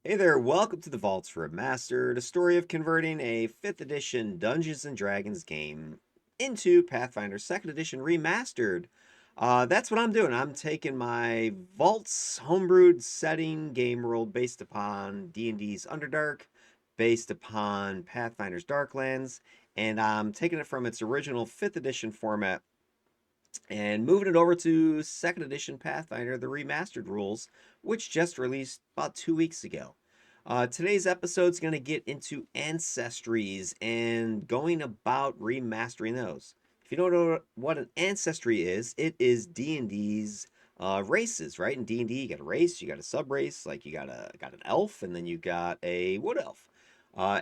Hey there, welcome to the Vaults Remastered, a story of converting a 5th edition Dungeons & Dragons game into Pathfinder 2nd edition remastered. That's what I'm doing. I'm taking my Vaults homebrewed setting game world based upon D&D's Underdark, based upon Pathfinder's Darklands, and I'm taking it from its original 5th edition format and moving it over to 2nd edition Pathfinder, the remastered rules, which just released about 2 weeks ago. Today's episode is going to get into ancestries and going about remastering those. If you don't know what an ancestry is, it is D&D's races, right? In D&D, you got a race, you got a sub race, like you got an elf, and then you got a wood elf.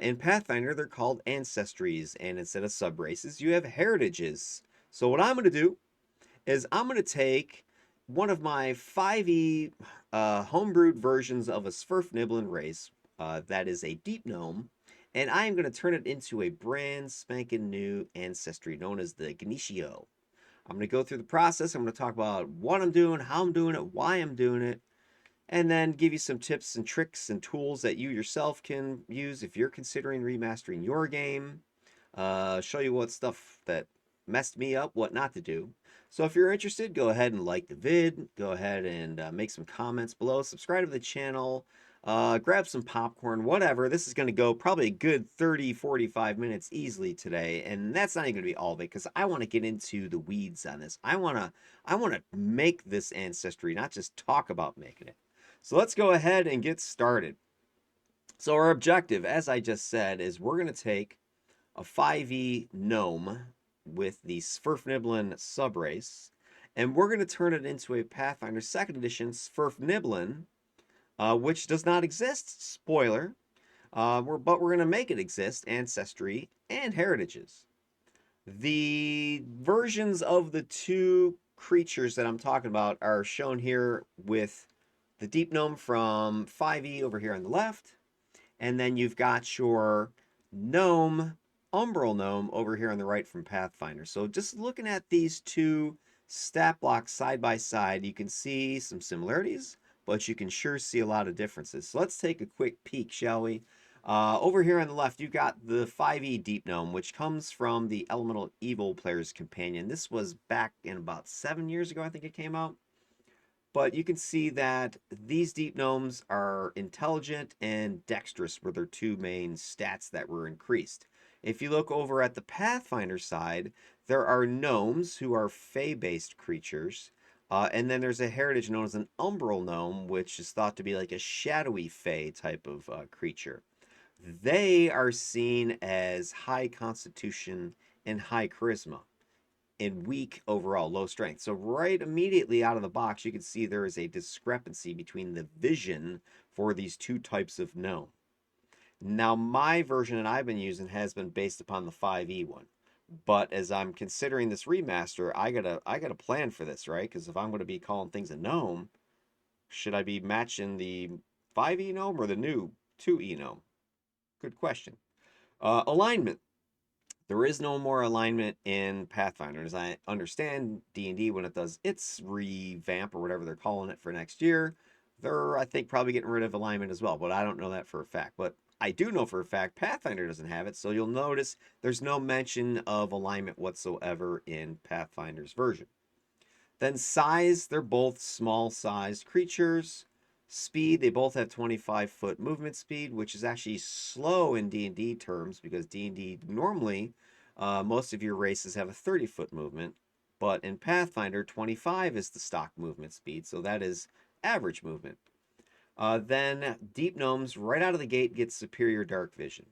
In Pathfinder, they're called ancestries, and instead of sub races, you have heritages. So what I'm going to do is I'm going to take one of my 5e homebrewed versions of a Svirfneblin race that is a deep gnome, and I am going to turn it into a brand spanking new ancestry known as the Gnishiho. I'm going to go through the process. I'm going to talk about what I'm doing, how I'm doing it, why I'm doing it, and then give you some tips and tricks and tools that you yourself can use if you're considering remastering your game. Show you what stuff that messed me up, what not to do. So if you're interested, go ahead and like the vid. Go ahead and make some comments below. Subscribe to the channel. Grab some popcorn, whatever. This is going to go probably a good 30, 45 minutes easily today. And that's not even going to be all of it because I want to get into the weeds on this. I want to make this ancestry, not just talk about making it. So let's go ahead and get started. So our objective, as I just said, is we're going to take a 5e gnome with the Svirfneblin subrace, and we're going to turn it into a Pathfinder 2nd edition Svirfneblin, which does not exist. Spoiler. But we're going to make it exist, ancestry and heritages. The versions of the two creatures that I'm talking about are shown here with the deep gnome from 5e over here on the left, and then you've got your gnome, umbral gnome over here on the right from Pathfinder. So just looking at these two stat blocks side by side, you can see some similarities, but you can sure see a lot of differences. So let's take a quick peek, shall we? Over here on the left, you've got the 5e Deep Gnome, which comes from the Elemental Evil Player's Companion. This was back in about 7 years ago, I think it came out. But you can see that these deep gnomes are intelligent and dexterous were their two main stats that were increased. If you look over at the Pathfinder side, there are gnomes who are fey-based creatures. And then there's a heritage known as an umbral gnome, which is thought to be like a shadowy fey type of creature. They are seen as high constitution and high charisma and weak overall, low strength. So right immediately out of the box, you can see there is a discrepancy between the vision for these two types of gnome. Now, my version that I've been using has been based upon the 5e one. But as I'm considering this remaster, I gotta plan for this, right? Because if I'm going to be calling things a gnome, should I be matching the 5e gnome or the new 2e gnome? Good question. Alignment. There is no more alignment in Pathfinder. As I understand D&D, when it does its revamp or whatever they're calling it for next year, they're, I think, probably getting rid of alignment as well, but I don't know that for a fact. But I do know for a fact Pathfinder doesn't have it, so you'll notice there's no mention of alignment whatsoever in Pathfinder's version. Then size, they're both small-sized creatures. Speed, they both have 25-foot movement speed, which is actually slow in D&D terms because D&D normally, most of your races have a 30-foot movement, but in Pathfinder, 25 is the stock movement speed, so that is average movement. Then Deep Gnomes, right out of the gate, get superior dark vision.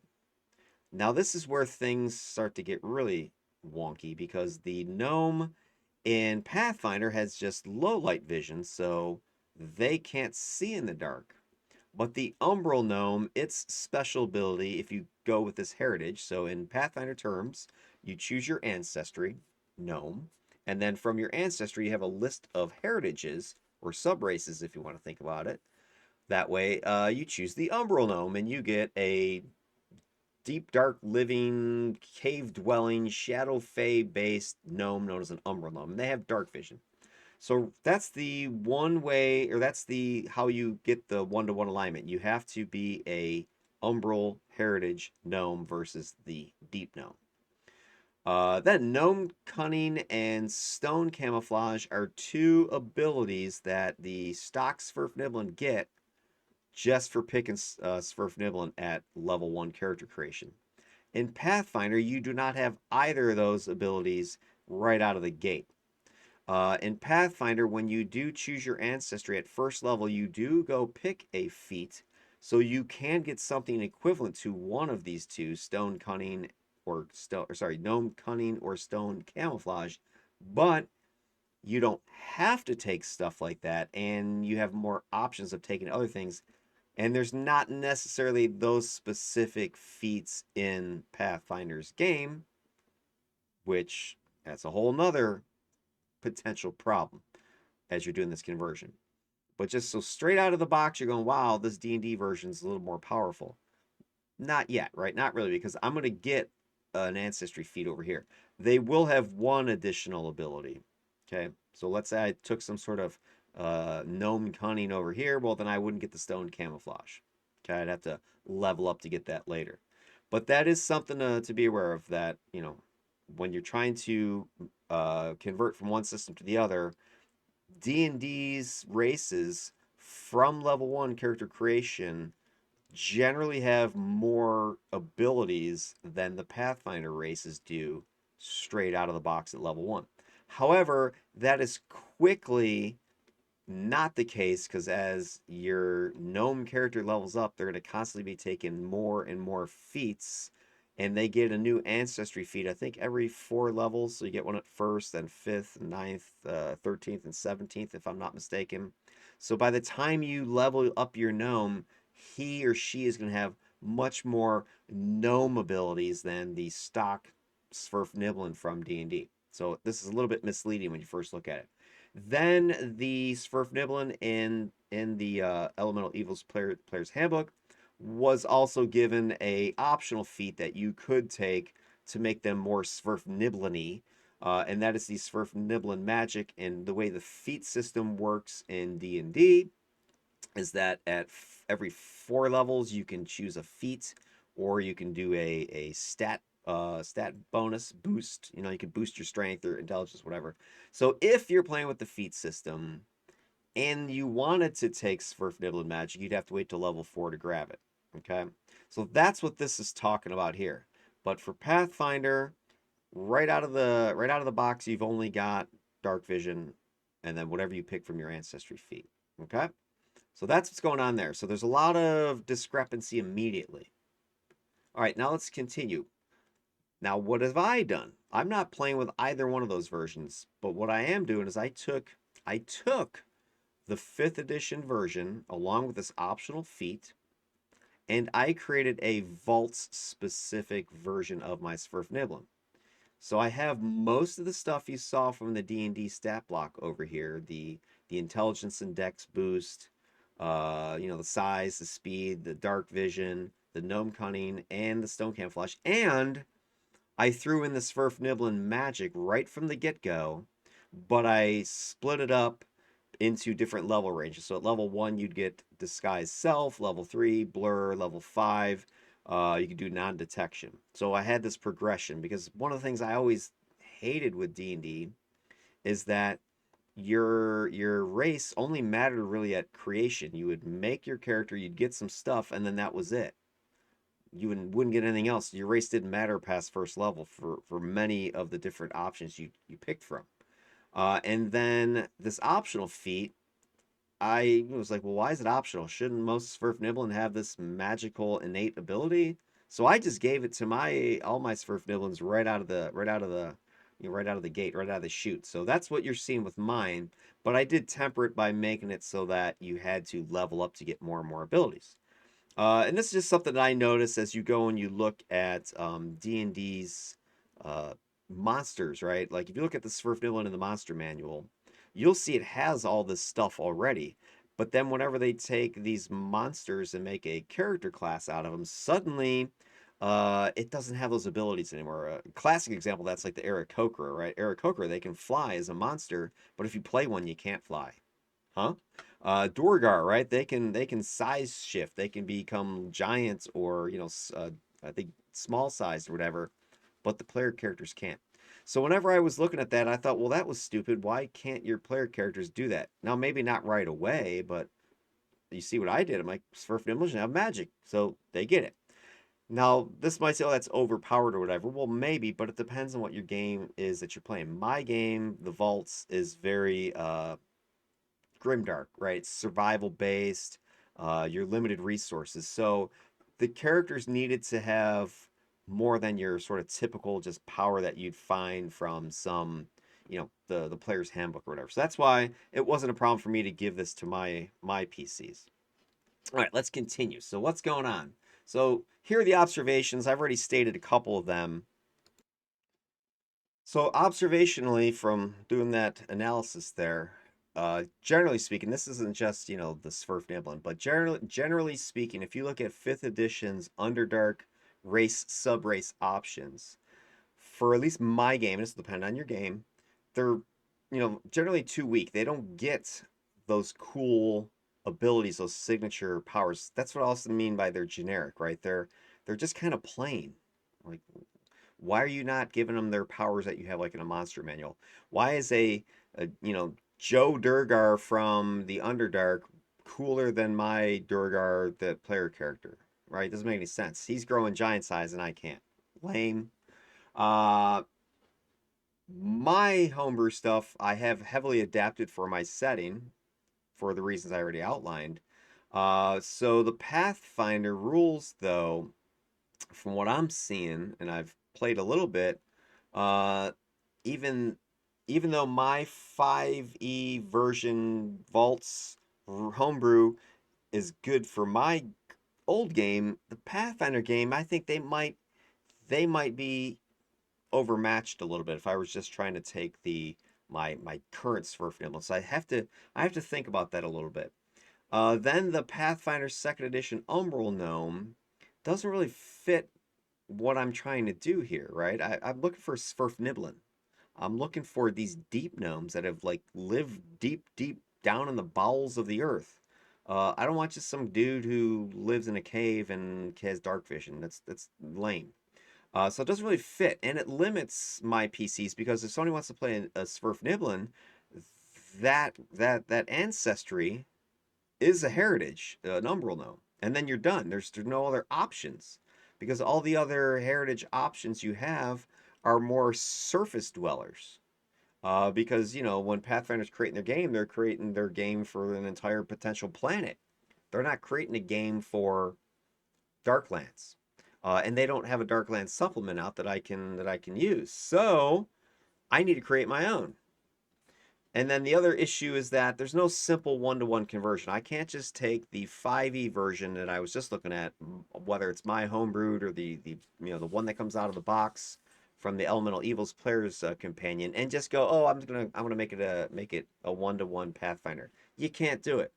Now, this is where things start to get really wonky because the gnome in Pathfinder has just low light vision, so they can't see in the dark. But the Umbral Gnome, its special ability, if you go with this heritage, so in Pathfinder terms, you choose your ancestry, gnome, and then from your ancestry, you have a list of heritages, or subraces if you want to think about it. That way, you choose the Umbral Gnome, and you get a deep, dark, living, cave dwelling, shadow fae based gnome known as an Umbral Gnome. And they have dark vision. So that's the one way, or that's the how you get the one-to-one alignment. You have to be a umbral heritage gnome versus the deep gnome. Then gnome cunning and stone camouflage are two abilities that the stock Svirfneblin get just for picking Svirfneblin at level 1 character creation. In Pathfinder, you do not have either of those abilities right out of the gate. In Pathfinder, when you do choose your ancestry at first level, you do go pick a feat, so you can get something equivalent to one of these two, stone cunning gnome cunning or stone camouflage, but you don't have to take stuff like that, and you have more options of taking other things. And there's not necessarily those specific feats in Pathfinder's game, which that's a whole nother potential problem as you're doing this conversion. But just so straight out of the box, you're going, wow, this D&D version is a little more powerful. Not yet, right? Not really, because I'm going to get an ancestry feat over here. They will have one additional ability. Okay, so let's say I took some sort of gnome cunning over here. Well, then I wouldn't get the stone camouflage. Okay, I'd have to level up to get that later. But that is something to be aware of, that, when you're trying to convert from one system to the other, D&D's races from level 1 character creation generally have more abilities than the Pathfinder races do straight out of the box at level 1. However, that is quickly not the case, because as your gnome character levels up, they're going to constantly be taking more and more feats, and they get a new ancestry feat, I think, every 4 levels. So you get one at first, then 5th, 9th, 13th, and 17th, if I'm not mistaken. So by the time you level up your gnome, he or she is going to have much more gnome abilities than the stock Svirfneblin from D&D. So this is a little bit misleading when you first look at it. Then the Svirfneblin in the Elemental Evils Player's Handbook was also given a optional feat that you could take to make them more Svirfneblin-y, and that is the Svirfneblin magic. And the way the feat system works in D&D is that at every 4 levels you can choose a feat, or you can do a stat bonus boost. You can boost your strength or intelligence, whatever. So if you're playing with the feat system and you wanted to take Svirfneblin magic, you'd have to wait till level 4 to grab it. Okay, so that's what this is talking about here. But for Pathfinder, right out of the box, you've only got dark vision, and then whatever you pick from your ancestry feat. Okay, so that's what's going on there. So there's a lot of discrepancy immediately. All right, now let's continue. Now, what have I done? I'm not playing with either one of those versions, but what I am doing is I took the 5th edition version along with this optional feat, and I created a vaults specific version of my Svirfneblin. So I have most of the stuff you saw from the D&D stat block over here, the intelligence and dex boost, the size, the speed, the dark vision, the gnome cunning, and the stone camouflage. And I threw in the Svirfneblin magic right from the get-go, but I split it up into different level ranges. So at level 1, you'd get Disguise Self, level 3, Blur, level 5, you could do non-detection. So I had this progression, because one of the things I always hated with D&D is that your race only mattered really at creation. You would make your character, you'd get some stuff, and then that was it. You wouldn't get anything else. Your race didn't matter past first level for many of the different options you picked from. And then this optional feat, I was like, well, why is it optional? Shouldn't most Svirfneblin have this magical innate ability? So I just gave it to all my Svirfneblins right out of the gate, right out of the chute. So that's what you're seeing with mine. But I did temper it by making it so that you had to level up to get more and more abilities. And this is just something that I notice as you go and you look at D&D's monsters, right? Like if you look at the Svirfneblin in the monster manual, you'll see it has all this stuff already. But then whenever they take these monsters and make a character class out of them, suddenly it doesn't have those abilities anymore. A classic example that's like the Aarakocra, right? Aarakocra, they can fly as a monster, but if you play one, you can't fly. Huh? Dorgar, right? They can size shift. They can become giants or I think small sized or whatever, but the player characters can't. So whenever I was looking at that, I thought, well, that was stupid. Why can't your player characters do that? Now maybe not right away, but you see what I did. I'm like, Svirfneblin have magic, so they get it. Now, this might say, oh, that's overpowered or whatever. Well, maybe, but it depends on what your game is that you're playing. My game, the Vaults, is very grimdark, right? It's survival based. You're limited resources, so the characters needed to have more than your sort of typical just power that you'd find from some, the player's handbook or whatever. So that's why it wasn't a problem for me to give this to my PCs. All right, let's continue. So what's going on? So here are the observations. I've already stated a couple of them. So observationally, from doing that analysis there, generally speaking, this isn't just the Svirfneblin, but generally speaking, if you look at fifth edition's Underdark race subrace options, for at least my game, and this will depend on your game, they're generally too weak. They don't get those cool abilities, those signature powers. That's what I also mean by they're generic, right? They're just kind of plain. Like, why are you not giving them their powers that you have like in a monster manual? Why is a Joe Durgar from the Underdark cooler than my Durgar, the player character? Right? Doesn't make any sense. He's growing giant size and I can't. Lame. Uh, my homebrew stuff I have heavily adapted for my setting for the reasons I already outlined. So the Pathfinder rules, though, from what I'm seeing, and I've played a little bit, uh, even even though my 5E version vaults homebrew is good for my old game, the Pathfinder game, I think they might be overmatched a little bit if I was just trying to take my current Svirfneblin. So I have to think about that a little bit. Then the Pathfinder Second Edition Umbral Gnome doesn't really fit what I'm trying to do here, right? I'm looking for Svirfneblin. I'm looking for these deep gnomes that have like lived deep, deep down in the bowels of the earth. I don't want just some dude who lives in a cave and has dark vision. That's lame. So it doesn't really fit, and it limits my PCs because if somebody wants to play a Svirfneblin, that ancestry is a heritage, an umbral gnome, and then you're done. There's no other options because all the other heritage options you have are more surface dwellers. Because when Pathfinder's creating their game, they're creating their game for an entire potential planet. They're not creating a game for Darklands, and they don't have a Darklands supplement out that I can use. So I need to create my own. And then the other issue is that there's no simple one-to-one conversion. I can't just take the 5e version that I was just looking at, whether it's my homebrewed or the one that comes out of the box from the Elemental Evils Player's Companion, and just go, oh, I'm gonna make it a one-to-one Pathfinder. You can't do it.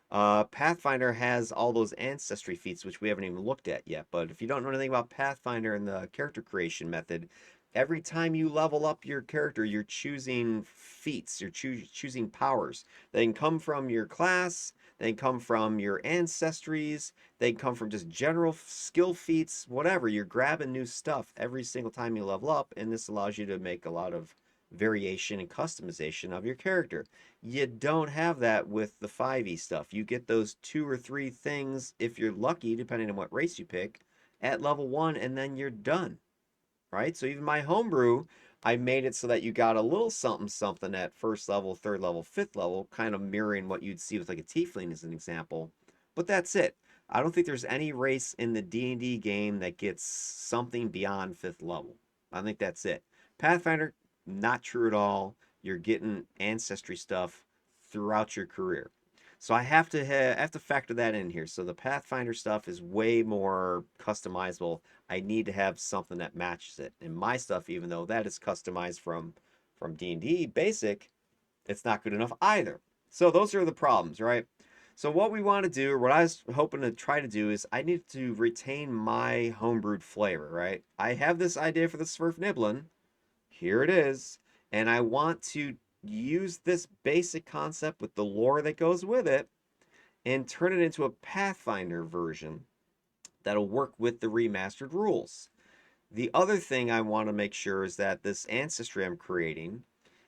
Pathfinder has all those ancestry feats, which we haven't even looked at yet. But if you don't know anything about Pathfinder and the character creation method, every time you level up your character, you're choosing feats, you're choosing powers. They can come from your class, they can come from your ancestries, they can come from just general skill feats, whatever. You're grabbing new stuff every single time you level up, and this allows you to make a lot of variation and customization of your character. You don't have that with the 5e stuff. You get those two or three things, if you're lucky, depending on what race you pick, at level 1, and then you're done, right? So even my homebrew, I made it so that you got a little something something at first level, third level, fifth level, kind of mirroring what you'd see with like a tiefling as an example. But that's it. I don't think there's any race in the D&D game that gets something beyond fifth level. I think that's it. Pathfinder, not true at all. You're getting ancestry stuff throughout your career. So I have to factor that in here. So the Pathfinder stuff is way more customizable. I need to have something that matches it. And my stuff, even though that is customized from D&D Basic, it's not good enough either. So those are the problems, right? So what we want to do, or what I was hoping to try to do, is I need to retain my homebrewed flavor, right? I have this idea for the Svirfneblin. Here it is. And I want to use this basic concept with the lore that goes with it and turn it into a Pathfinder version that'll work with the remastered rules. The other thing I want to make sure is that this ancestry I'm creating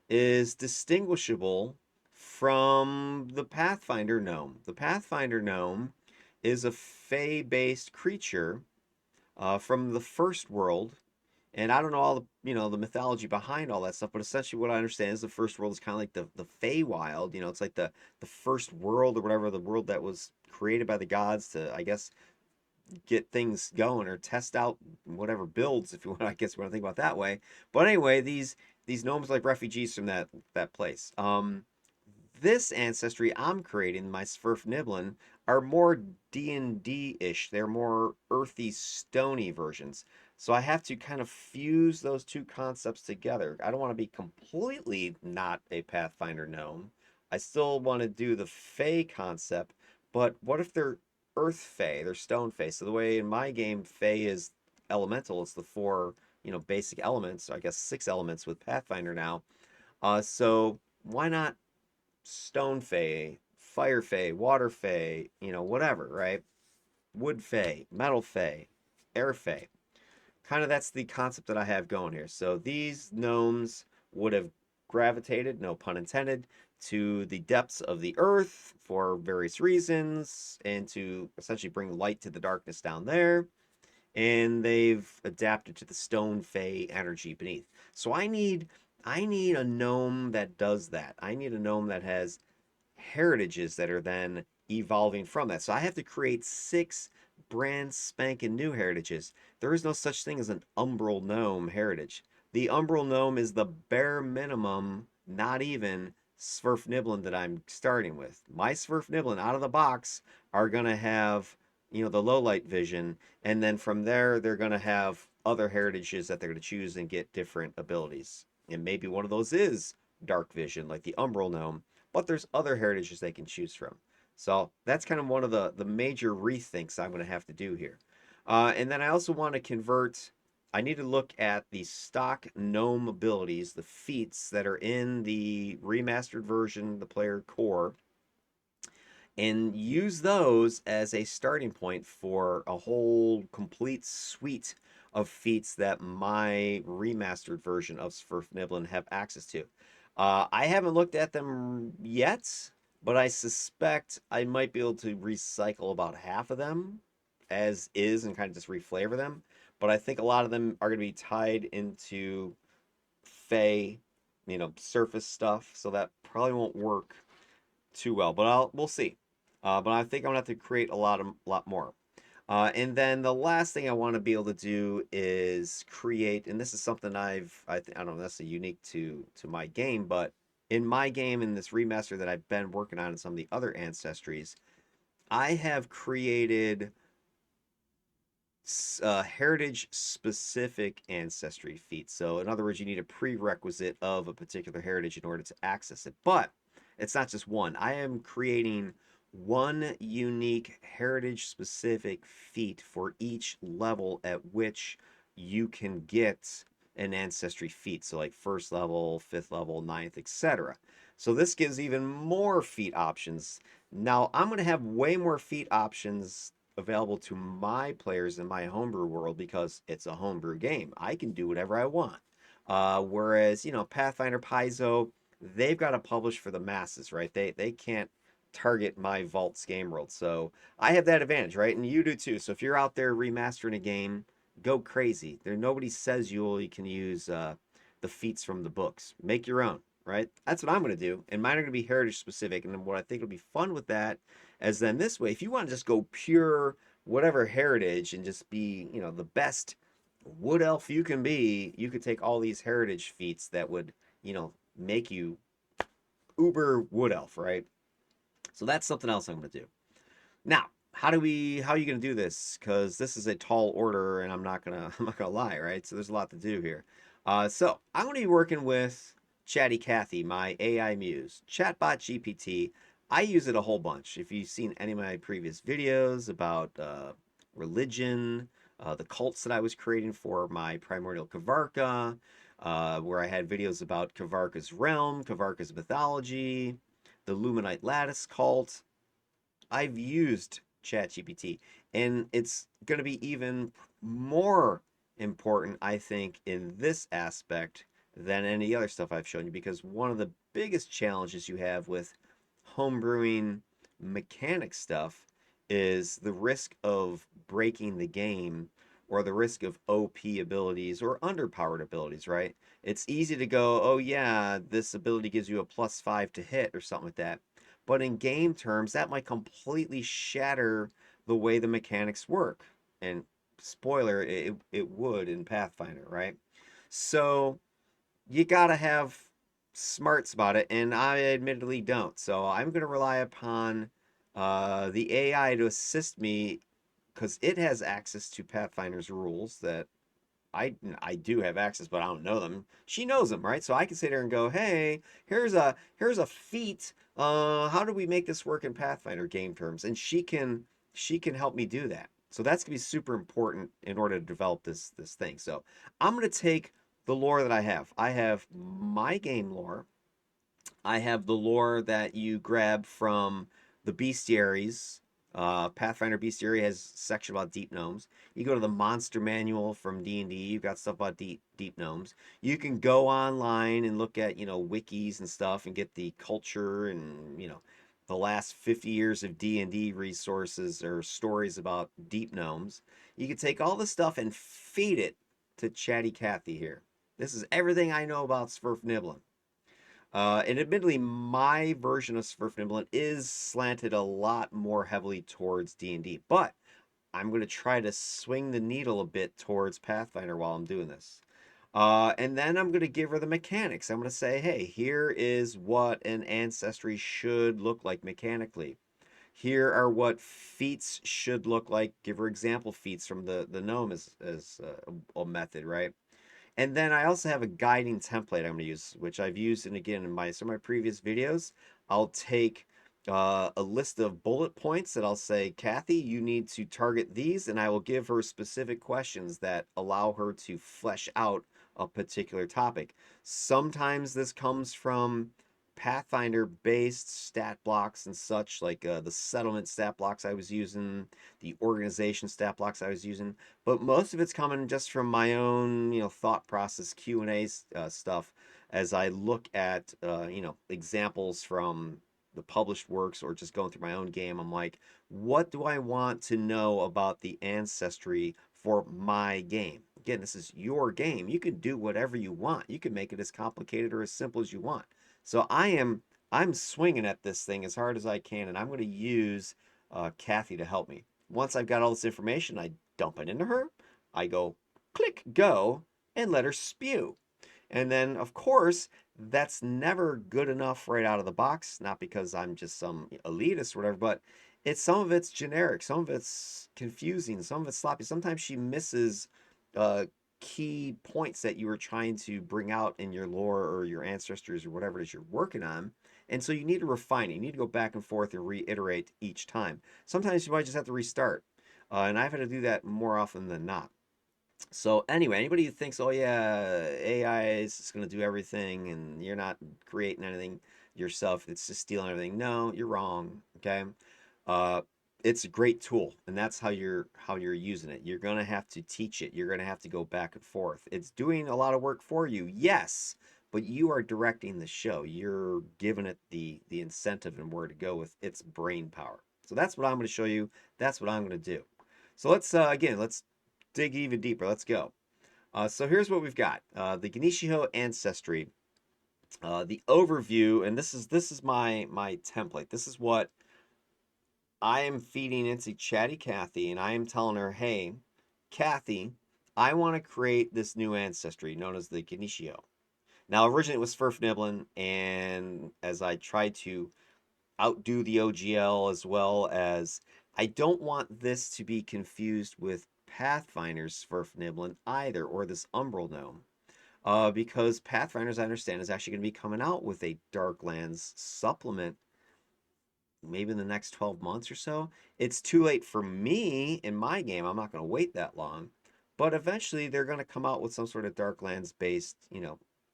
is distinguishable from the Pathfinder gnome. The Pathfinder gnome is a Fey-based creature from the first world, and I don't know all the the mythology behind all that stuff, but essentially what I understand is the first world is kind of like the Feywild. It's like the first world or whatever, the world that was created by the gods to, I guess, get things going or test out whatever builds, if you want. I guess we want to think about it that way. But anyway, these gnomes are like refugees from that place. This ancestry I'm creating, my Svirfneblin, are more D&D-ish. They're more earthy, stony versions. So I have to kind of fuse those two concepts together. I don't want to be completely not a Pathfinder gnome. I still want to do the Fey concept, but what if they're Earth Fey? They're Stone Fey. So the way in my game Fey is elemental, it's the four, basic elements. I guess six elements with Pathfinder now. So why not Stone Fey, Fire Fey, Water Fey, whatever, right? Wood Fey, Metal Fey, Air Fey. Kind of that's the concept that I have going here. So these gnomes would have gravitated, no pun intended, to the depths of the earth for various reasons and to essentially bring light to the darkness down there. And they've adapted to the stone fey energy beneath. So I need a gnome that does that. I need a gnome that has heritages that are then evolving from that. So I have to create six brand spanking new heritages. There is no such thing as an umbral gnome heritage. The umbral gnome is the bare minimum, not even Svirfneblin that I'm starting with. My Svirfneblin out of the box are going to have, the low light vision, and then from there they're going to have other heritages that they're going to choose and get different abilities. And maybe one of those is dark vision, like the umbral gnome, but there's other heritages they can choose from. So that's kind of one of the major rethinks I'm going to have to do here. And then I also want to convert. I need to look at the stock gnome abilities, the feats that are in the remastered version, the player core, and use those as a starting point for a whole complete suite of feats that my remastered version of Svirfneblin have access to. I haven't looked at them yet, but I suspect I might be able to recycle about half of them as is and kind of just reflavor them. But I think a lot of them are going to be tied into Fey, surface stuff, so that probably won't work too well. But we'll see. But I think I'm gonna have to create a lot more. And then the last thing I want to be able to do is create, and this is something I don't know, that's unique to my game, but in my game in this remaster that I've been working on in some of the other ancestries, I have created heritage specific ancestry feats. So in other words, you need a prerequisite of a particular heritage in order to access it. But it's not just one. I am creating one unique heritage specific feat for each level at which you can get an ancestry feat. So like first level, fifth level, ninth, etc. So this gives even more feat options. Now I'm going to have way more feat options available to my players in my homebrew world because it's a homebrew game. I can do whatever I want. Whereas, Pathfinder, Paizo, they've got to publish for the masses, right? They can't target my Vaults game world. So I have that advantage, right? And you do too. So if you're out there remastering a game, go crazy. Nobody says you can use the feats from the books. Make your own, right? That's what I'm going to do. And mine are going to be heritage specific. And then what I think will be fun with that is then this way, if you want to just go pure whatever heritage and just be, the best wood elf you can be, you could take all these heritage feats that would, make you uber wood elf, right? So that's something else I'm going to do. Now, how are you going to do this? Because this is a tall order, and I'm not gonna lie, right? So there's a lot to do here. So I'm going to be working with Chatty Cathy, my AI muse, Chatbot GPT. I use it a whole bunch. If you've seen any of my previous videos about religion, the cults that I was creating for my primordial Kavarka, where I had videos about Kavarka's realm, Kavarka's mythology, the Luminite Lattice cult, I've used ChatGPT, and it's going to be even more important, I think, in this aspect than any other stuff I've shown you, because one of the biggest challenges you have with homebrewing mechanic stuff is the risk of breaking the game or the risk of OP abilities or underpowered abilities, right? It's easy to go, oh yeah, this ability gives you a +5 to hit or something like that. But in game terms, that might completely shatter the way the mechanics work. And spoiler, it would in Pathfinder, right? So you gotta have smarts about it, and I admittedly don't. So I'm gonna rely upon the AI to assist me because it has access to Pathfinder's rules that I do have access, but I don't know them. She knows them, right? So I can sit there and go, "Hey, here's a feat. How do we make this work in Pathfinder game terms?" And she can help me do that. So that's gonna be super important in order to develop this thing. So I'm gonna take the lore that I have. I have my game lore. I have the lore that you grab from the bestiaries. Pathfinder Bestiary has a section about deep gnomes. You go to the monster manual from D&D. You've got stuff about deep gnomes. You can go online and look at wikis and stuff and get the culture and the last 50 years of D&D resources or stories about deep gnomes. You can take all this stuff and feed it to Chatty Cathy here. This is everything I know about Svirfneblin. And admittedly, my version of Svirfneblin is slanted a lot more heavily towards D&D, but I'm going to try to swing the needle a bit towards Pathfinder while I'm doing this. And then I'm going to give her the mechanics. I'm going to say, hey, here is what an Ancestry should look like mechanically. Here are what feats should look like. Give her example feats from the gnome as a method, right? And then I also have a guiding template I'm going to use, which I've used, and again, in some of my previous videos, I'll take a list of bullet points that I'll say, Cathy, you need to target these, and I will give her specific questions that allow her to flesh out a particular topic. Sometimes this comes from Pathfinder based stat blocks and such, like the settlement stat blocks I was using, the organization stat blocks I was using, but most of it's coming just from my own thought process Q&A stuff as I look at examples from the published works or just going through my own game. I'm like, what do I want to know about the ancestry for my game? Again, this is your game. You can do whatever you want. You can make it as complicated or as simple as you want. So I'm swinging at this thing as hard as I can, and I'm going to use Cathy to help me. Once I've got all this information, I dump it into her. I go click go and let her spew. And then, of course, that's never good enough right out of the box. Not because I'm just some elitist or whatever, but some of it's generic, some of it's confusing, some of it's sloppy. Sometimes she misses uh, key points that you were trying to bring out in your lore or your ancestors or whatever it is you're working on. And so you need to refine it. You need to go back and forth and reiterate each time. Sometimes you might just have to restart. And I've had to do that more often than not. So anyway, anybody who thinks, oh yeah, AI is just going to do everything and you're not creating anything yourself, it's just stealing everything. No, you're wrong. Okay. Uh, it's a great tool, and that's how you're using it. You're going to have to teach it. You're going to have to go back and forth. It's doing a lot of work for you, yes, but you are directing the show. You're giving it the incentive and where to go with its brain power. So that's what I'm going to show you. That's what I'm going to do. So let's dig even deeper. Let's go. So here's what we've got: the Gnishiho ancestry, the overview, and this is my template. This is what I am feeding into Chatty Cathy, and I am telling her, hey, Cathy, I want to create this new ancestry known as the Gnishiho. Now, originally it was Svirfneblin, and as I tried to outdo the OGL as well as I don't want this to be confused with Pathfinder's Svirfneblin either, or this Umbral Gnome. Because Pathfinder, as I understand, is actually going to be coming out with a Darklands supplement. maybe in the next 12 months or so. It's too late for me in my game. I'm not going to wait that long. But eventually they're going to come out with some sort of Darklands based,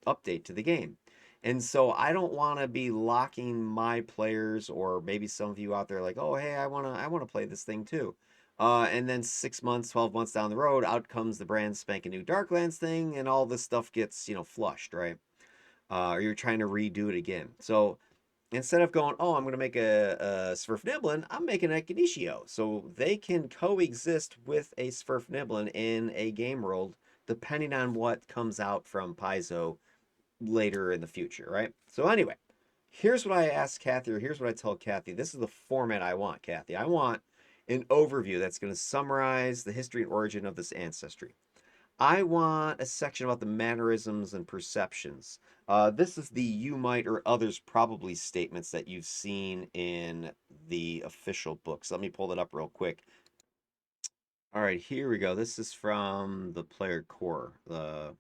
update to the game. And so I don't want to be locking my players, or maybe some of you out there like, "Oh, hey, I want to play this thing too." And then 6 months, 12 months down the road, out comes the brand spanking new Darklands thing, and all this stuff gets, flushed, right? Or you're trying to redo it again. So instead of going, oh, I'm going to make a Svirfneblin, I'm making a Gnishiho. So they can coexist with a Svirfneblin in a game world, depending on what comes out from Paizo later in the future, right? So anyway, here's what I asked Kathy, or here's what I told Kathy. This is the format I want, Kathy. I want an overview that's going to summarize the history and origin of this ancestry. I want a section about the mannerisms and perceptions. This is the you might or others probably statements that you've seen in the official books. Let me pull that up real quick. All right, here we go. This is from the player core, the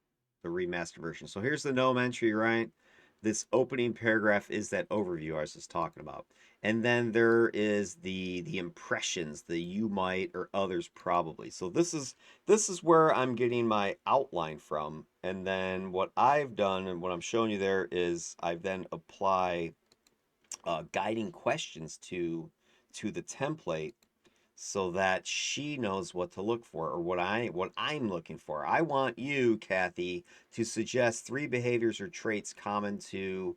remastered version. So here's the gnome entry, right? This opening paragraph is that overview I was just talking about. And then there is the impressions, the you might or others probably. So this is where I'm getting my outline from. And then what I've done and what I'm showing you there is I've then apply guiding questions to the template so that she knows what to look for, or what I'm looking for. I want you, Kathy, to suggest 3 behaviors or traits common to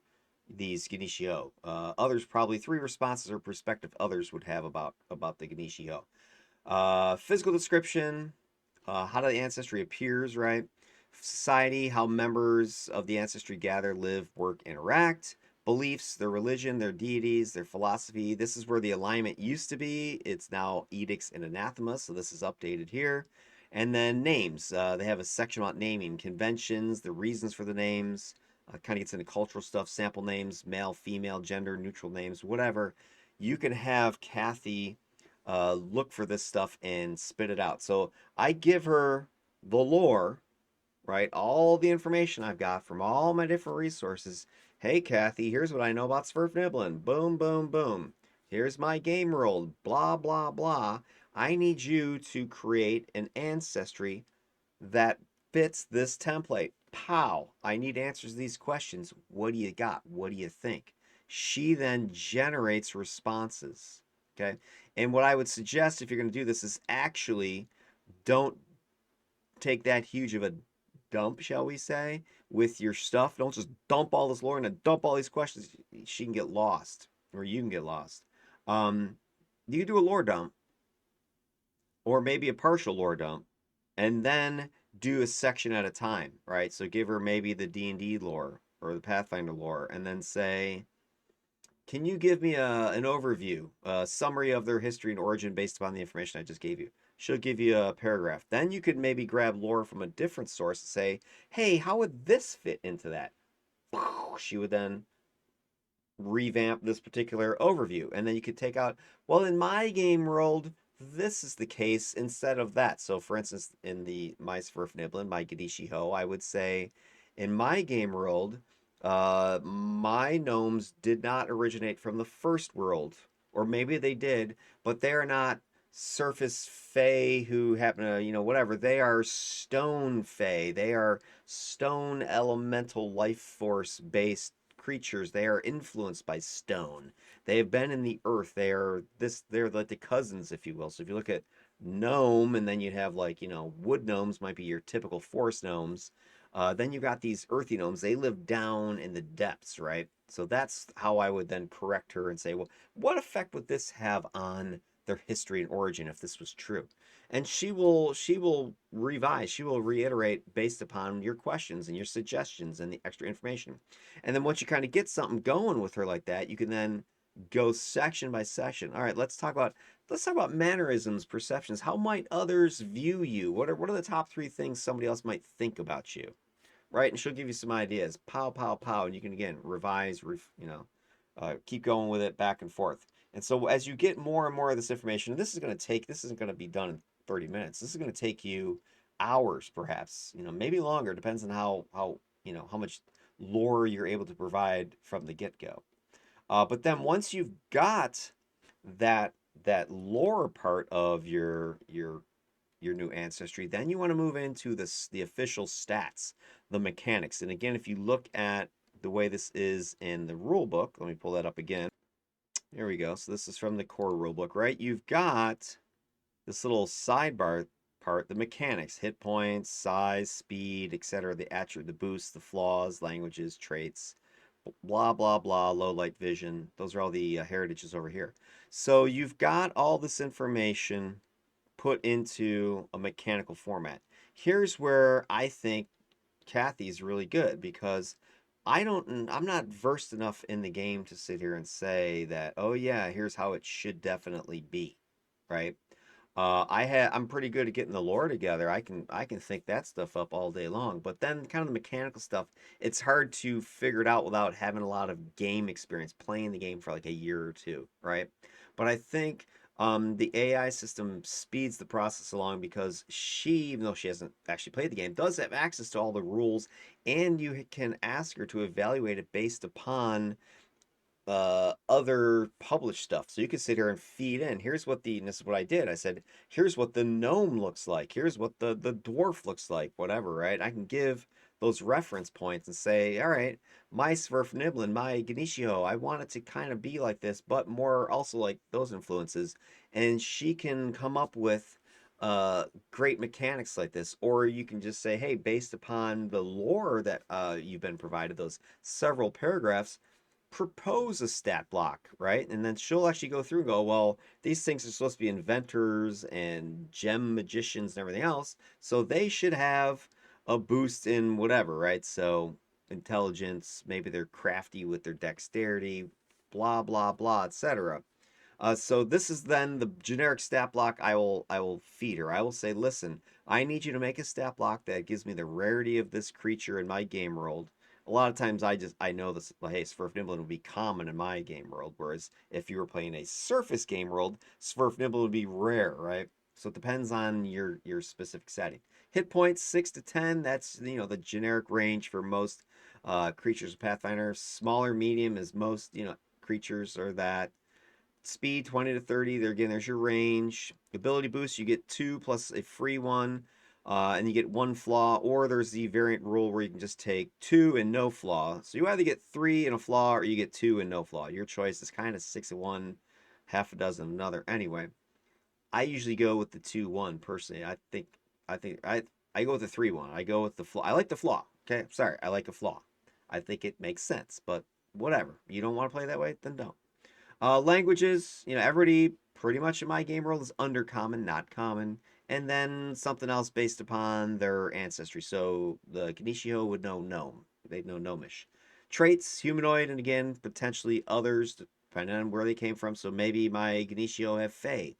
these Gnishiho. Others probably 3 responses or perspective others would have about the Gnishiho. Physical description, how the ancestry appears, right? Society, how members of the ancestry gather, live, work, interact. Beliefs, their religion, their deities, their philosophy. This is where the alignment used to be. It's now edicts and anathema, so this is updated here. And then names. They have a section about naming, conventions, the reasons for the names. Kind of gets into cultural stuff, sample names, male, female, gender, neutral names, whatever. You can have Kathy look for this stuff and spit it out. So I give her the lore, right? All the information I've got from all my different resources. Hey, Kathy, here's what I know about Svirfneblin. Boom, boom, boom. Here's my game world. Blah, blah, blah. I need you to create an ancestry that fits this template. Pow. I need answers to these questions. What do you got? What do you think? She then generates responses. Okay. And what I would suggest if you're going to do this is actually don't take that huge of a dump, shall we say, with your stuff. Don't just dump all this lore and dump all these questions. She can get lost, or you can get lost. Um, you can do a lore dump, or maybe a partial lore dump, and then do a section at a time, right? So give her maybe the D&D lore or the Pathfinder lore, and then say, can you give me an overview, a summary of their history and origin based upon the information I just gave you? She'll give you a paragraph. Then you could maybe grab lore from a different source and say, hey, how would this fit into that? She would then revamp this particular overview. And then you could take out, well, in my game world, this is the case instead of that. So for instance, in the my Svirfneblin, my Gnishiho, I would say, in my game world, my gnomes did not originate from the first world. Or maybe they did, but they're not surface fae who happen to, whatever. They are stone fae. They are stone elemental life force based creatures. They are influenced by stone. They have been in the earth. They're like the cousins, if you will. So if you look at gnome, and then you have like, wood gnomes might be your typical forest gnomes. Then you got these earthy gnomes. They live down in the depths, right? So that's how I would then correct her and say, well, what effect would this have on their history and origin if this was true? And she will revise, she will reiterate based upon your questions and your suggestions and the extra information. And then once you kind of get something going with her like that, you can then go section by section. All right, let's talk about mannerisms, perceptions. How might others view you? What are the top 3 things somebody else might think about you? Right? And she'll give you some ideas. Pow, pow, pow, and you can again revise, keep going with it back and forth. And so as you get more and more of this information, this isn't going to be done in 30 minutes. This is going to take you hours, perhaps, maybe longer, depends on how much lore you're able to provide from the get-go. But then once you've got that that lore part of your new ancestry, then you want to move into the official stats, the mechanics. And again, if you look at the way this is in the rule book, let me pull that up again. There we go. So this is from the core rule book, right? You've got this little sidebar part, the mechanics, hit points, size, speed, etc., the attribute, the boosts, the flaws, languages, traits, blah blah blah, low light vision. Those are all the heritages over here. So you've got all this information put into a mechanical format. Here's where I think Kathy's really good because I'm not versed enough in the game to sit here and say that, oh yeah, here's how it should definitely be, right? I'm pretty good at getting the lore together. I can think that stuff up all day long. But then kind of the mechanical stuff, it's hard to figure it out without having a lot of game experience, playing the game for like a year or two, right? But I think the AI system speeds the process along because she, even though she hasn't actually played the game, does have access to all the rules, and you can ask her to evaluate it based upon other published stuff. So you can sit here and feed in. Here's what and this is what I did. I said, here's what the gnome looks like. Here's what the dwarf looks like, whatever, right? I can give those reference points and say, all right, my Svirfneblin, my Gnishiho, I want it to kind of be like this, but more also like those influences. And she can come up with great mechanics like this. Or you can just say, hey, based upon the lore that you've been provided, those several paragraphs, propose a stat block, right? And then she'll actually go through and go, well, these things are supposed to be inventors and gem magicians and everything else, so they should have a boost in whatever, right? So intelligence, maybe they're crafty with their dexterity, blah blah blah, etc. So this is then the generic stat block I will feed her. I will say, listen, I need you to make a stat block that gives me the rarity of this creature in my game world. A lot of times I know this, hey, Svirfneblin would be common in my game world, whereas if you were playing a surface game world, Svirfneblin would be rare, right? So it depends on your specific setting. Hit points 6 to 10. That's the generic range for most creatures of Pathfinder. Smaller, medium is most creatures are that. Speed 20 to 30. There again, there's your range. Ability boost, you get 2 plus a free one, and you get 1 flaw. Or there's the variant rule where you can just take 2 and no flaw. So you either get 3 and a flaw, or you get 2 and no flaw. Your choice is kind of 6 of one, half a dozen of another. Anyway, I usually go with the 2-1 personally. I go with the 3-1. I go with the flaw. I like the flaw. Okay, sorry, I like a flaw. I think it makes sense, but whatever. You don't want to play that way, then don't. Languages, everybody pretty much in my game world is undercommon, not common, and then something else based upon their ancestry. So the Gnishiho would know gnome, they'd know gnomish. Traits, humanoid, and again, potentially others, depending on where they came from. So maybe my Gnishiho have Fey.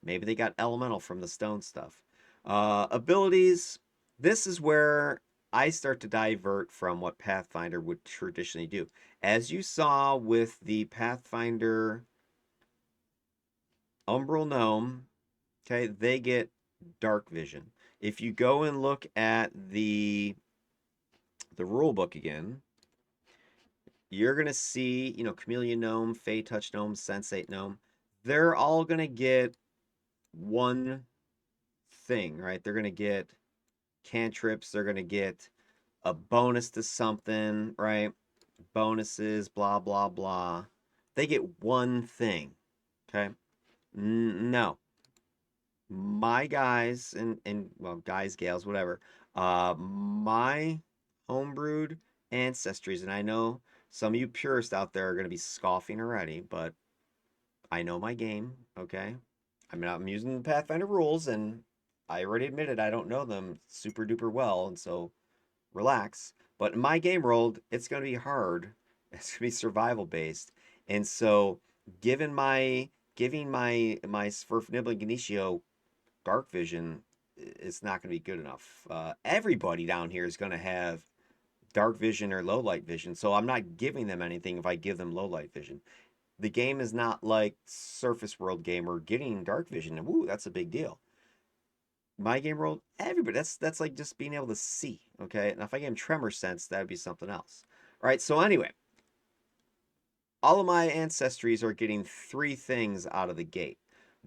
Maybe they got elemental from the stone stuff. Abilities, this is where I start to divert from what Pathfinder would traditionally do. As you saw with the Pathfinder Umbral Gnome, okay, they get dark vision. If you go and look at the rule book again, you're gonna see, Chameleon Gnome, Fey Touch Gnome, Sensate Gnome. They're all gonna get one thing, right? They're gonna get cantrips. They're gonna get a bonus to something, right? Bonuses, blah blah blah. They get one thing, okay? No, my guys and well, guys, gals, whatever. My homebrewed ancestries, and I know some of you purists out there are going to be scoffing already, but I know my game. Okay, I mean I'm using the Pathfinder rules, and I already admitted I don't know them super duper well, and so relax. But in my game world, it's going to be hard. It's going to be survival based, and so given my giving my Svirfneblin Gnishiho dark vision, it's not going to be good enough. Everybody down here is going to have dark vision or low light vision, so I'm not giving them anything if I give them low light vision. The game is not like Surface World Gamer getting dark vision. Woo, that's a big deal. My game world, everybody, that's like just being able to see. Okay, now if I gave him tremor sense, that would be something else. All right, so anyway, all of my ancestries are getting 3 things out of the gate.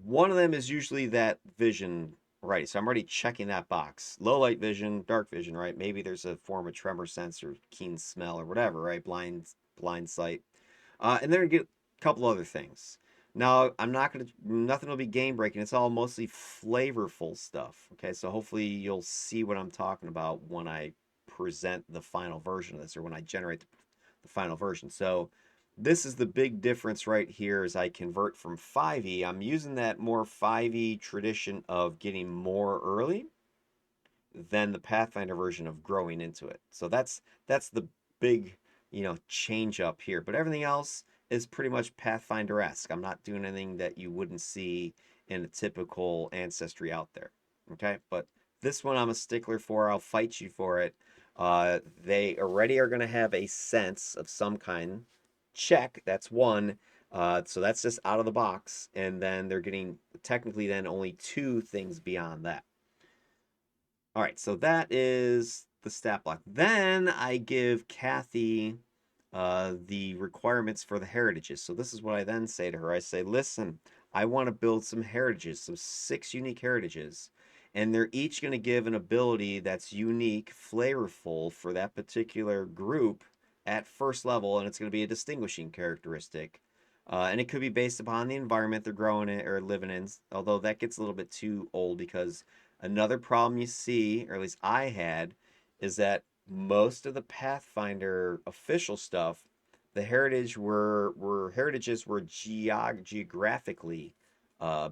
One of them is usually that vision, right? So I'm already checking that box. Low light vision, dark vision, right? Maybe there's a form of tremor sense or keen smell or whatever, right? Blind sight. And then I get a couple other things. Now, I'm not gonna nothing will be game breaking. It's all mostly flavorful stuff. Okay, so hopefully you'll see what I'm talking about when I present the final version of this, or when I generate the final version. So this is the big difference right here as I convert from 5e. I'm using that more 5e tradition of getting more early than the Pathfinder version of growing into it. So that's the big, change up here. But everything else is pretty much Pathfinder-esque. I'm not doing anything that you wouldn't see in a typical Ancestry out there. Okay? But this one I'm a stickler for. I'll fight you for it. They already are going to have a sense of some kind. Check. That's one. So that's just out of the box. And then they're getting technically then only 2 things beyond that. All right, so that is the stat block. Then I give Kathy the requirements for the heritages. So this is what I then say to her. I say, listen, I want to build some heritages, some 6 unique heritages, and they're each going to give an ability that's unique, flavorful for that particular group at first level, and it's going to be a distinguishing characteristic. And it could be based upon the environment they're growing in or living in, although that gets a little bit too old because another problem you see, or at least I had, is that most of the Pathfinder official stuff, the heritages were geographically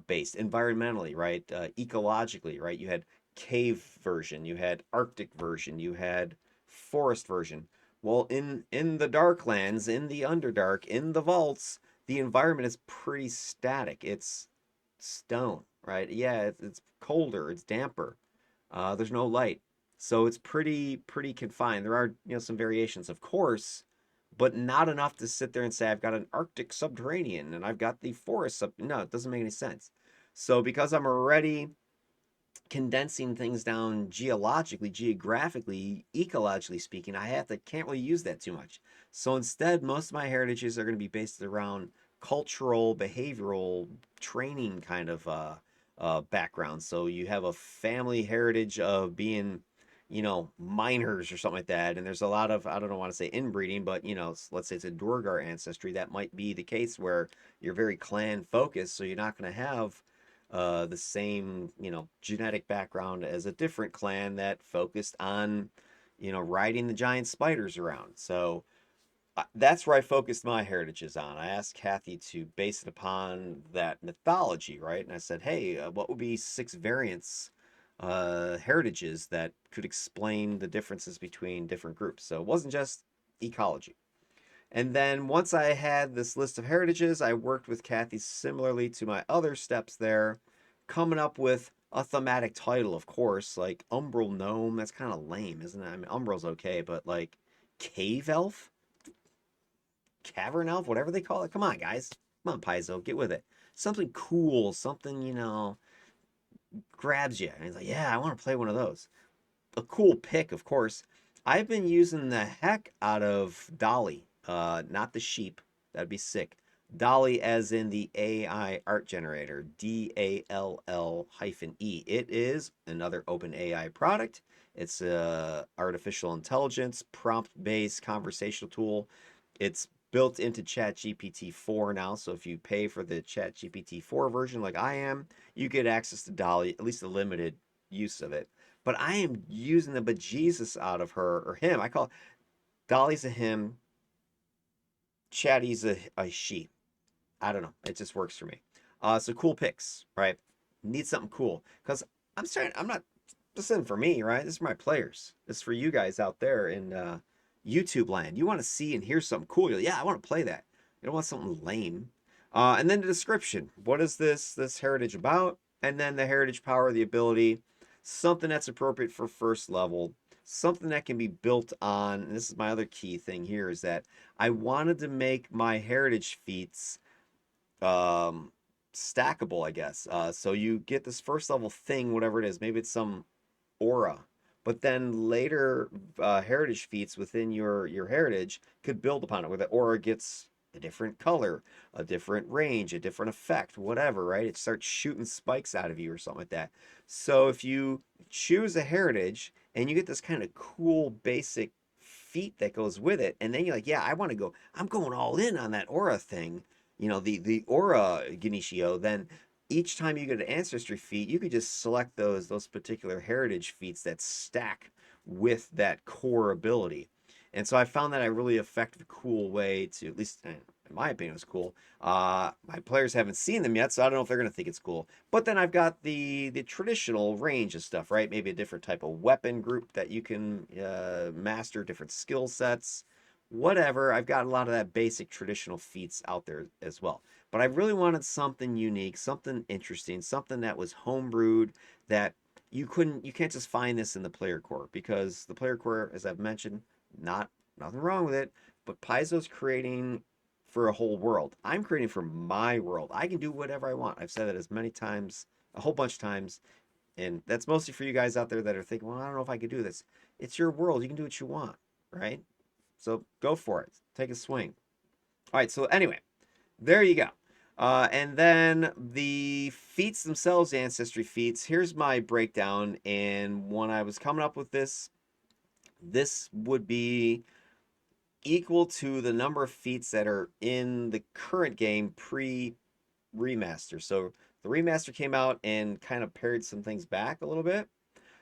based, environmentally, right? Ecologically, right? You had cave version, you had Arctic version, you had forest version. Well, in the Darklands, in the Underdark, in the vaults, the environment is pretty static. It's stone, right? Yeah, it's colder, it's damper. There's no light, so it's pretty confined. There are some variations, of course, but not enough to sit there and say I've got an Arctic subterranean and I've got the forest sub. No, it doesn't make any sense. So because I'm already condensing things down geologically, geographically, ecologically speaking, can't really use that too much. So instead, most of my heritages are going to be based around cultural, behavioral, training kind of background. So you have a family heritage of being, miners or something like that. And there's a lot of, I don't want to say inbreeding, but, let's say it's a Duergar ancestry. That might be the case where you're very clan focused. So you're not going to have the same, genetic background as a different clan that focused on, riding the giant spiders around. So that's where I focused my heritages on. I asked Kathy to base it upon that mythology, right? And I said, hey, what would be 6 variants, heritages that could explain the differences between different groups? So it wasn't just ecology. And then once I had this list of heritages, I worked with Kathy similarly to my other steps there, coming up with a thematic title, of course, like Umbral Gnome. That's kind of lame, isn't it? I mean, Umbral's okay, but like Cave Elf? Cavern Elf? Whatever they call it. Come on, guys. Come on, Paizo, get with it. Something cool, something, grabs you. And he's like, yeah, I want to play one of those. A cool pick, of course. I've been using the heck out of Dolly, not the sheep. That'd be sick. Dolly, as in the AI art generator, DALL-E. It is another open AI product. It's a artificial intelligence, prompt-based conversational tool. It's built into ChatGPT 4 now, so if you pay for the ChatGPT 4 version like I am, you get access to Dolly, at least a limited use of it. But I am using the bejesus out of her, or him. I call Dolly's a him, Chatty's a she. I don't know. It just works for me. So cool picks, right? Need something cool. Because I'm not, this isn't for me, right? This is for my players. This is for you guys out there in YouTube land. You want to see and hear something cool. You're like, yeah, I want to play that. You don't want something lame. And then the description. What is this heritage about? And then the heritage power, the ability, something that's appropriate for first level, something that can be built on. And this is my other key thing here is that I wanted to make my heritage feats um, stackable, I guess. So you get this first level thing, whatever it is. Maybe it's some aura, but then later heritage feats within your heritage could build upon it, where the aura gets a different color, a different range, a different effect, whatever, right? It starts shooting spikes out of you or something like that. So if you choose a heritage and you get this kind of cool basic feat that goes with it, and then you're like, yeah, I want to go, I'm going all in on that aura thing, the aura Gnishiho, then each time you get an ancestry feat, you could just select those particular heritage feats that stack with that core ability. And so I found that a really effective, cool way to, at least in my opinion, was cool. My players haven't seen them yet, so I don't know if they're going to think it's cool. But then I've got the traditional range of stuff, right? Maybe a different type of weapon group that you can master, different skill sets, whatever. I've got a lot of that basic traditional feats out there as well. But I really wanted something unique, something interesting, something that was homebrewed that you can't just find this in the player core because the player core, as I've mentioned, nothing wrong with it, but Paizo's creating for a whole world. I'm creating for my world. I can do whatever I want. I've said that as many times, a whole bunch of times, and that's mostly for you guys out there that are thinking, well, I don't know if I could do this. It's your world. You can do what you want, right? So go for it. Take a swing. All right. So anyway, there you go. And then the feats themselves, ancestry feats. Here's my breakdown. And when I was coming up with this would be equal to the number of feats that are in the current game pre remaster. So the remaster came out and kind of pared some things back a little bit.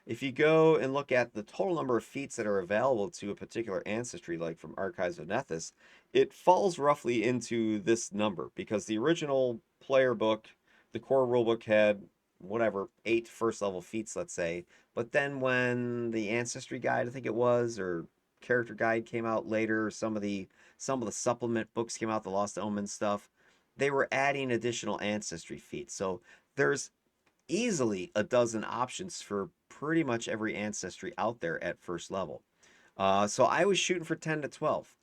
If you go and look at the total number of feats that are available to a particular ancestry, like from Archives of Nethys, it falls roughly into this number because the original player book, the core rulebook had whatever, 8 first level feats, let's say. But then when the ancestry guide, I think it was, or character guide came out later, some of the supplement books came out, the Lost Omen stuff, they were adding additional ancestry feats. So there's easily a dozen options for pretty much every ancestry out there at first level. So I was shooting for 10 to 12,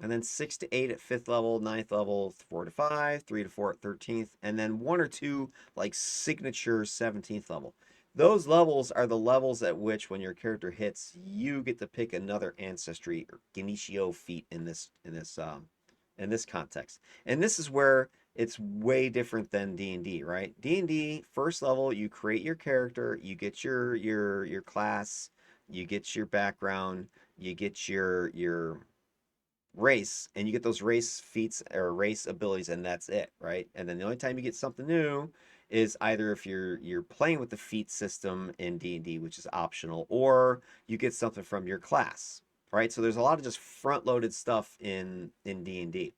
and then 6 to 8 at 5th level, 9th level, 4 to 5, 3 to 4 at 13th, and then 1 or 2 like signature 17th level. Those levels are the levels at which, when your character hits, you get to pick another ancestry or Gnishiho feat in this context. And this is where it's way different than D&D, right? D&D first level, you create your character, you get your class, you get your background, you get your race, and you get those race feats or race abilities, and that's it, right? And then the only time you get something new is either if you're playing with the feat system in D&D, which is optional, or you get something from your class, right? So there's a lot of just front-loaded stuff in D&D.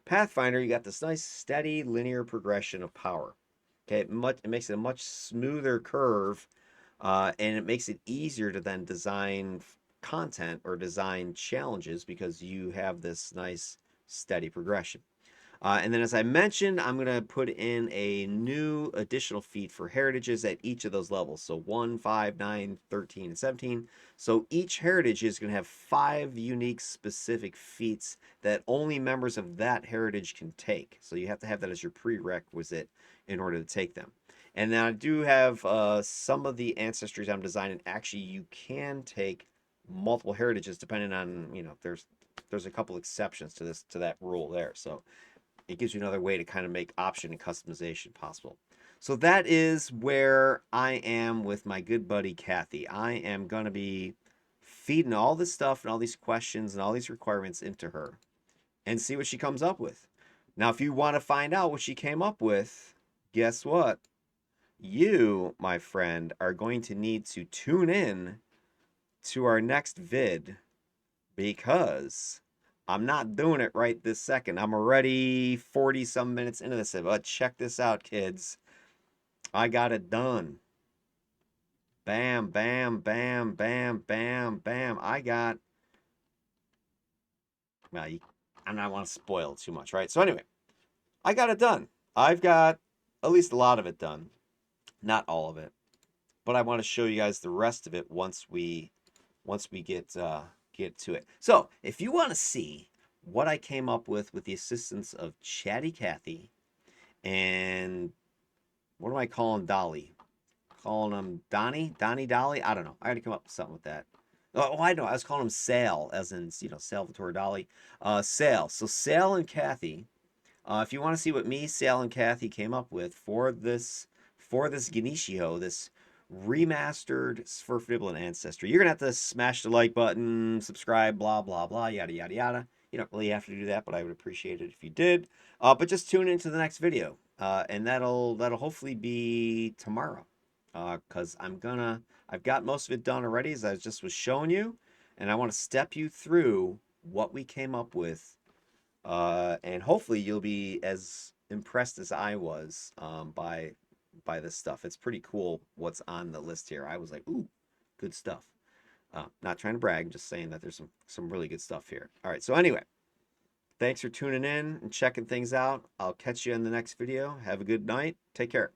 Pathfinder, you got this nice steady linear progression of power. Okay, it makes it a much smoother curve, and it makes it easier to then design content or design challenges because you have this nice steady progression. And then, as I mentioned, I'm going to put in a new additional feat for heritages at each of those levels. So 1, 5, 9, 13, and 17. So each heritage is going to have 5 unique specific feats that only members of that heritage can take. So you have to have that as your prerequisite in order to take them. And then I do have some of the ancestries I'm designing. Actually, you can take multiple heritages depending on, there's a couple exceptions to that rule there. So it gives you another way to kind of make option and customization possible. So that is where I am with my good buddy Kathy. I am going to be feeding all this stuff and all these questions and all these requirements into her and see what she comes up with. Now, if you want to find out what she came up with, guess what? You, my friend, are going to need to tune in to our next vid because I'm not doing it right this second. I'm already 40 some minutes into this. But check this out, kids. I got it done. Bam, bam, bam, bam, bam, bam. Well, I don't want to spoil too much, right? So anyway, I got it done. I've got at least a lot of it done. Not all of it. But I want to show you guys the rest of it once we get to it. So, if you want to see what I came up with the assistance of Chatty Cathy and what am I calling Dolly? Calling him Donnie? Donnie Dolly? I don't know. I got to come up with something with that. Oh, I know. I was calling him Sal, as in, Salvatore Dali. Sal. So Sal and Kathy. If you want to see what me, Sal, and Kathy came up with for this Gnishiho, this remastered Svirfneblin Ancestry, you're gonna have to smash the like button, subscribe, blah blah blah, yada yada yada. You don't really have to do that, but I would appreciate it if you did. But just tune into the next video, and that'll hopefully be tomorrow, because I've got most of it done already, as I just was showing you, and I want to step you through what we came up with, and hopefully you'll be as impressed as I was, by this stuff. It's pretty cool what's on the list here. I was like, ooh, good stuff. Not trying to brag, just saying that there's some really good stuff here. All right, so anyway, thanks for tuning in and checking things out. I'll catch you in the next video. Have a good night. Take care.